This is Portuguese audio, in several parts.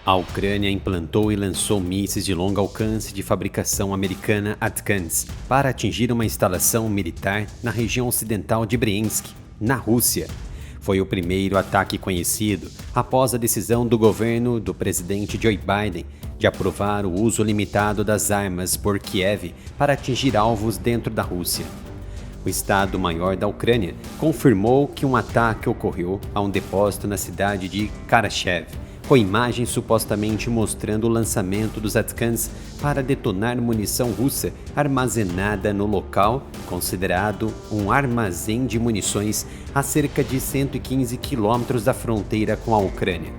A Ucrânia implantou e lançou mísseis de longo alcance de fabricação americana Atkins para atingir uma instalação militar na região ocidental de Briansk, na Rússia. Foi o primeiro ataque conhecido após a decisão do governo do presidente Joe Biden de aprovar o uso limitado das armas por Kiev para atingir alvos dentro da Rússia. O Estado-Maior da Ucrânia confirmou que um ataque ocorreu a um depósito na cidade de Karachev, com imagens supostamente mostrando o lançamento dos Atkins para detonar munição russa armazenada no local, considerado um armazém de munições a cerca de 115 quilômetros da fronteira com a Ucrânia.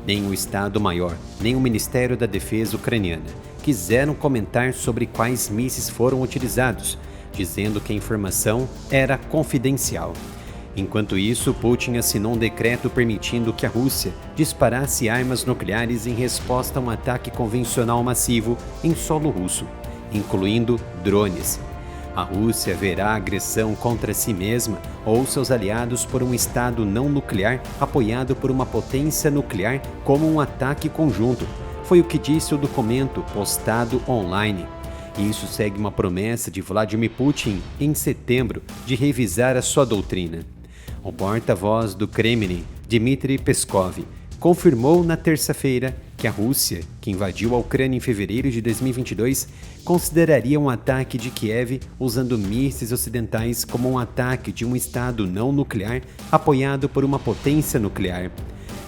Nem o Estado-Maior, nem o Ministério da Defesa ucraniana quiseram comentar sobre quais mísseis foram utilizados, dizendo que a informação era confidencial. Enquanto isso, Putin assinou um decreto permitindo que a Rússia disparasse armas nucleares em resposta a um ataque convencional massivo em solo russo, incluindo drones. A Rússia verá a agressão contra si mesma ou seus aliados por um Estado não nuclear apoiado por uma potência nuclear como um ataque conjunto, foi o que disse o documento postado online. Isso segue uma promessa de Vladimir Putin em setembro de revisar a sua doutrina. O porta-voz do Kremlin, Dmitry Peskov, confirmou na terça-feira que a Rússia, que invadiu a Ucrânia em fevereiro de 2022, consideraria um ataque de Kiev usando mísseis ocidentais como um ataque de um Estado não nuclear apoiado por uma potência nuclear.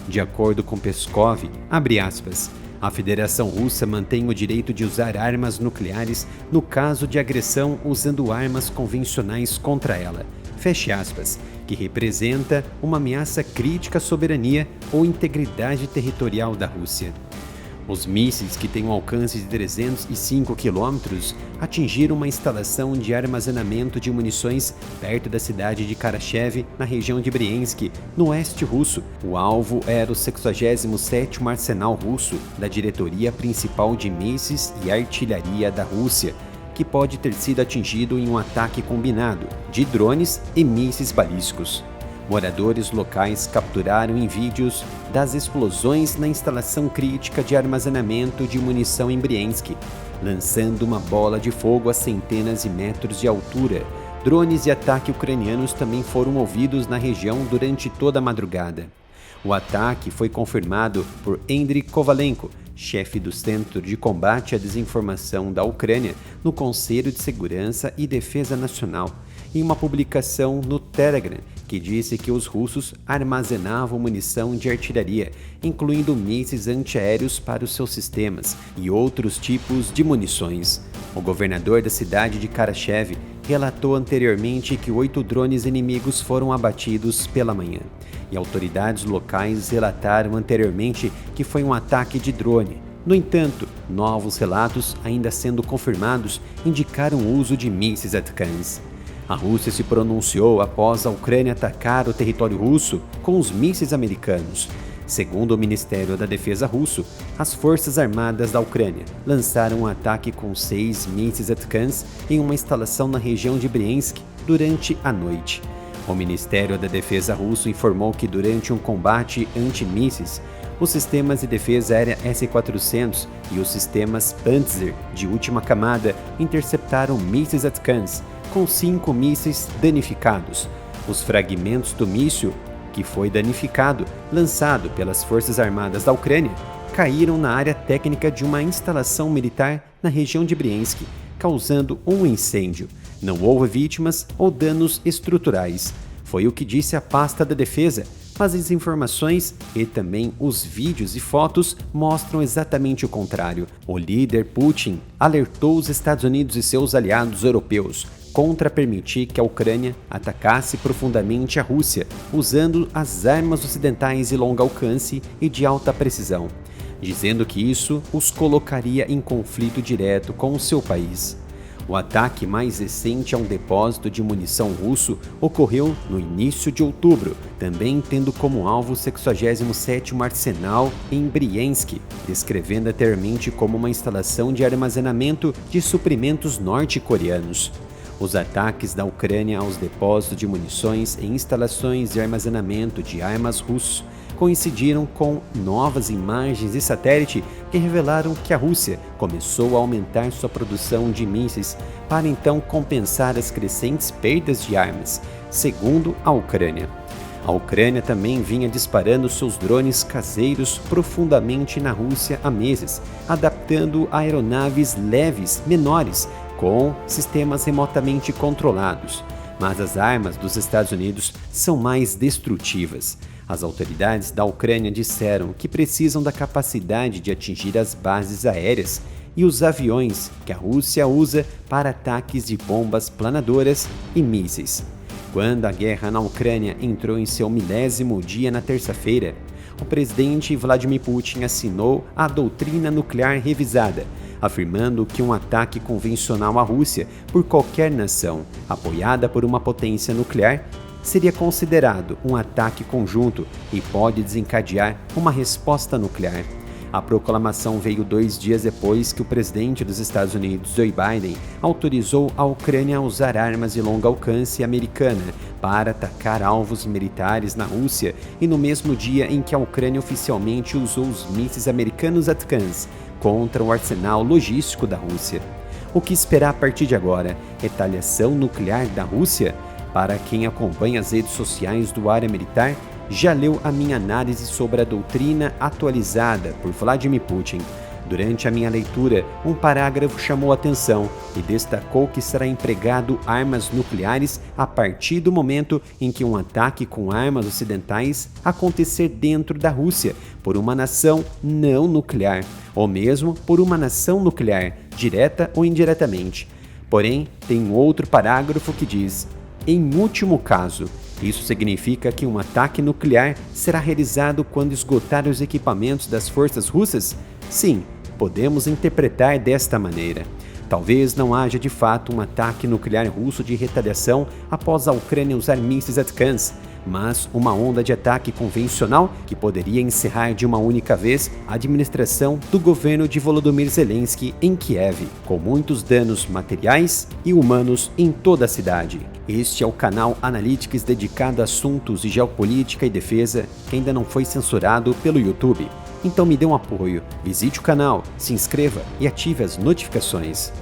De acordo com Peskov, abre aspas, a Federação Russa mantém o direito de usar armas nucleares no caso de agressão usando armas convencionais contra ela, fecha aspas, que representa uma ameaça crítica à soberania ou integridade territorial da Rússia. Os mísseis, que têm um alcance de 305 quilômetros, atingiram uma instalação de armazenamento de munições perto da cidade de Karachev, na região de Briansk, no oeste russo. O alvo era o 67º Arsenal Russo da Diretoria Principal de Mísseis e Artilharia da Rússia, que pode ter sido atingido em um ataque combinado de drones e mísseis balísticos. Moradores locais capturaram em vídeos das explosões na instalação crítica de armazenamento de munição em Briansk, lançando uma bola de fogo a centenas de metros de altura. Drones e ataque ucranianos também foram ouvidos na região durante toda a madrugada. O ataque foi confirmado por Andriy Kovalenko, chefe do Centro de Combate à Desinformação da Ucrânia, no Conselho de Segurança e Defesa Nacional, em uma publicação no Telegram, que disse que os russos armazenavam munição de artilharia, incluindo mísseis antiaéreos para os seus sistemas e outros tipos de munições. O governador da cidade de Karachev relatou anteriormente que 8 drones inimigos foram abatidos pela manhã, e autoridades locais relataram anteriormente que foi um ataque de drone. No entanto, novos relatos, ainda sendo confirmados, indicaram o uso de mísseis Atkins. A Rússia se pronunciou após a Ucrânia atacar o território russo com os mísseis americanos. Segundo o Ministério da Defesa russo, as Forças Armadas da Ucrânia lançaram um ataque com 6 mísseis Atkins em uma instalação na região de Briansk durante a noite. O Ministério da Defesa russo informou que durante um combate anti-mísseis, os sistemas de defesa aérea S-400 e os sistemas Panzer de última camada interceptaram mísseis Atkins, com 5 mísseis danificados. Os fragmentos do míssil, que foi danificado, lançado pelas Forças Armadas da Ucrânia, caíram na área técnica de uma instalação militar na região de Briansk, causando um incêndio. Não houve vítimas ou danos estruturais. Foi o que disse a pasta da defesa, mas as informações e também os vídeos e fotos mostram exatamente o contrário. O líder Putin alertou os Estados Unidos e seus aliados europeus contra permitir que a Ucrânia atacasse profundamente a Rússia, usando as armas ocidentais de longo alcance e de alta precisão, dizendo que isso os colocaria em conflito direto com o seu país. O ataque mais recente a um depósito de munição russo ocorreu no início de outubro, também tendo como alvo o 67º Arsenal em Briansk, descrevendo anteriormente como uma instalação de armazenamento de suprimentos norte-coreanos. Os ataques da Ucrânia aos depósitos de munições e instalações de armazenamento de armas russos coincidiram com novas imagens de satélite que revelaram que a Rússia começou a aumentar sua produção de mísseis para então compensar as crescentes perdas de armas, segundo a Ucrânia. A Ucrânia também vinha disparando seus drones caseiros profundamente na Rússia há meses, adaptando aeronaves leves menores com sistemas remotamente controlados. Mas as armas dos Estados Unidos são mais destrutivas. As autoridades da Ucrânia disseram que precisam da capacidade de atingir as bases aéreas e os aviões que a Rússia usa para ataques de bombas planadoras e mísseis. Quando a guerra na Ucrânia entrou em seu 10º dia na terça-feira, o presidente Vladimir Putin assinou a doutrina nuclear revisada, afirmando que um ataque convencional à Rússia por qualquer nação apoiada por uma potência nuclear seria considerado um ataque conjunto e pode desencadear uma resposta nuclear. A proclamação veio 2 dias depois que o presidente dos Estados Unidos, Joe Biden, autorizou a Ucrânia a usar armas de longo alcance americana para atacar alvos militares na Rússia e no mesmo dia em que a Ucrânia oficialmente usou os mísseis americanos ATACMS contra o arsenal logístico da Rússia. O que esperar a partir de agora? Retaliação nuclear da Rússia? Para quem acompanha as redes sociais do área militar, já leu a minha análise sobre a doutrina atualizada por Vladimir Putin. Durante a minha leitura, um parágrafo chamou a atenção e destacou que será empregado armas nucleares a partir do momento em que um ataque com armas ocidentais acontecer dentro da Rússia por uma nação não nuclear, ou mesmo por uma nação nuclear, direta ou indiretamente. Porém, tem um outro parágrafo que diz: em último caso. Isso significa que um ataque nuclear será realizado quando esgotar os equipamentos das forças russas? Sim, podemos interpretar desta maneira. Talvez não haja de fato um ataque nuclear russo de retaliação após a Ucrânia usar mísseis ATACMS, mas uma onda de ataque convencional que poderia encerrar de uma única vez a administração do governo de Volodymyr Zelensky em Kiev, com muitos danos materiais e humanos em toda a cidade. Este é o canal Analytics dedicado a assuntos de geopolítica e defesa que ainda não foi censurado pelo YouTube. Então me dê um apoio, visite o canal, se inscreva e ative as notificações.